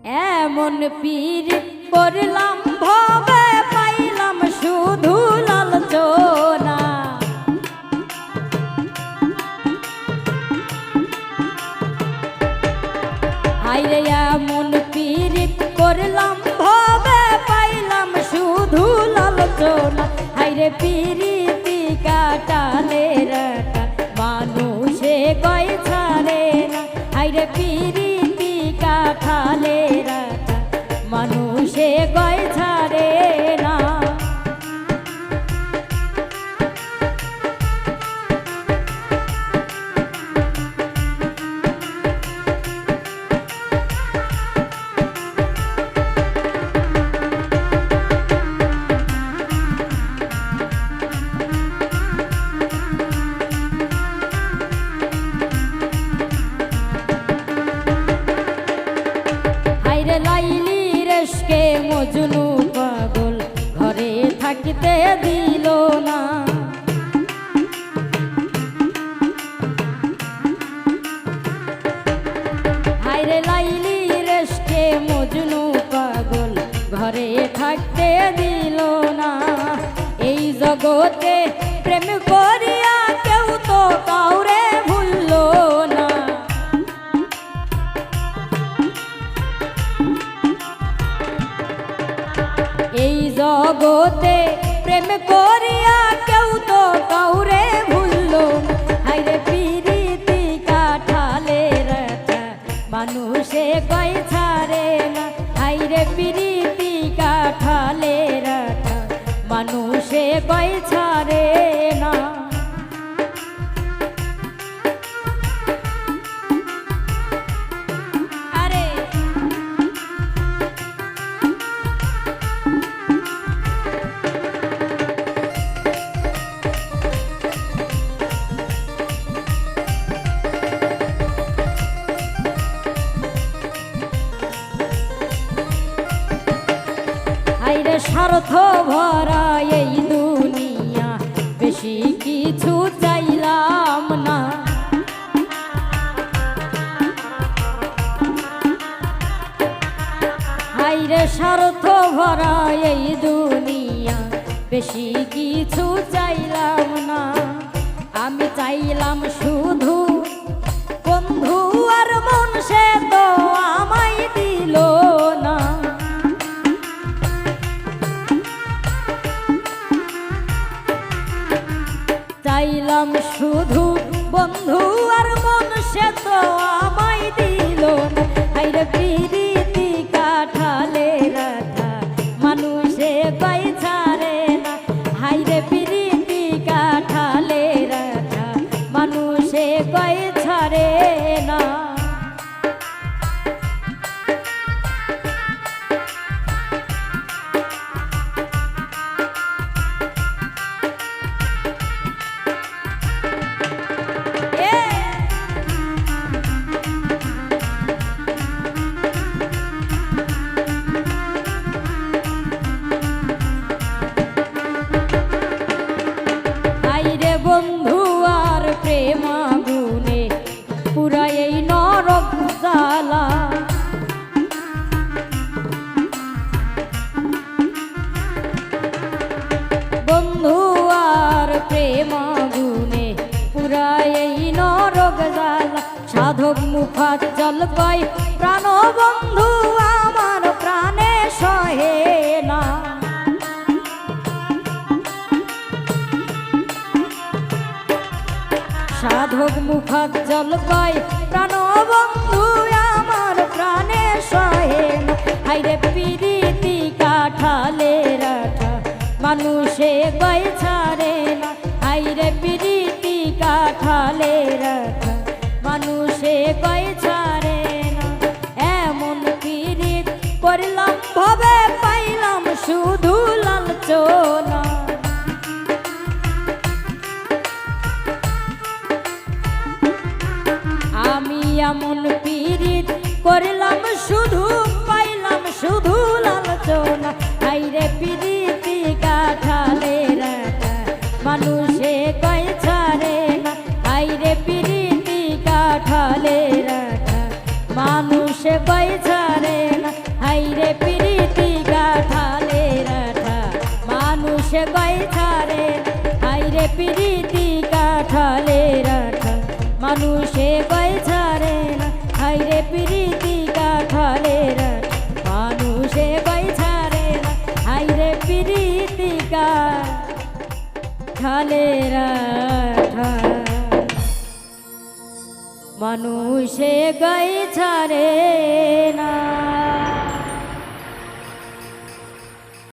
এমন পীর করলাম ভবে পাইলাম শুধু লালচনা। হায়রে এমন পীর করলাম ভবে পাইলাম শুধু লালচনা। হায়রে পীরিতি কাটালে রাটা মানুষে কয় ছাড়ে না। হায়রে পীরিতি কাটালে রাটা মানুষে কয় ছাড়ে না। লাইলি রেশকে মজনু পাগল ঘরে থাকিতে দিল না। হায়রে লাইলি রেশকে মজনু পাগল ঘরে থাকতে দিল না। এই জগতে প্রেম করিয়া কেউ তো কাউরে ভুলল না। এই জগতে প্রেম করিয়া কেউ তো কাউরে ভুলল না। হায়রে পীরিতি কাটালে রাটা মানুষে কয় ছাড়ে না। হায়রে পীরিতি কাটালে রাটা মানুষে কয় ছাড়ে না। হায়রে স্বার্থ ভরা এই দুনিয়া বেশি কিছু চাইলাম না। হায়রে স্বার্থ ভরা এই দুনিয়া বেশি কিছু চাইলাম না। আমি চাইলাম শুধু বন্ধু আর মন, সে তো আমায় দিল না। চাইলাম শুধু বন্ধু আর মন, সে তো আমায় দিল না। হায়রে পীরিতি কাটালে রাটা মানুষে কয় ছাড়ে না। হায়রে পীরিতি কাটালে রাটা মানুষে কয় ছাড়ে না। বন্ধু আর প্রেম আগুনে পুরা এই নরক জ্বালা। বন্ধু আর প্রেম আগুনে পুরা এই নরক জ্বালা। সাধক মুখাজ্জল কয় প্রাণ বন্ধু আমার প্রাণে সহে না। সাধক মুখাজ্জল কয় প্রাণ বন্ধু আমার প্রাণে সহে না। হায়রে পীরিতি কাটালে রাটা মানুষে কয় ছাড়ে না। হায়রে পীরিতি কাটালে রাটা মানুষে কয় ছাড়ে না। এমন পীরিত করলাম ভবে পাইলাম শুধু লালচনা। আমি এমন পীরিত করলাম শুধু পাইলাম শুধু লালচনা। হায়রে পীরিতি কাটালে রাটা মানুষে কয় ছাড়ে না। হায়রে পীরিতি কাটালে রাটা মানুষে কয় ছাড়ে না। হাইরে প্রীতি কাঠালে রাঠা মানুষে গয় ছাড়ে হাইরে প্রীতি কাঠালে রাঠা মানুষে গয় ছাড়ে না হাইরে প্রীতি কাঠালে রাঠা মানুষে গয় ছাড়ে না হাইরে প্রীতি কাঠালে রাঠা মানুষে গয় ছাড়ে না।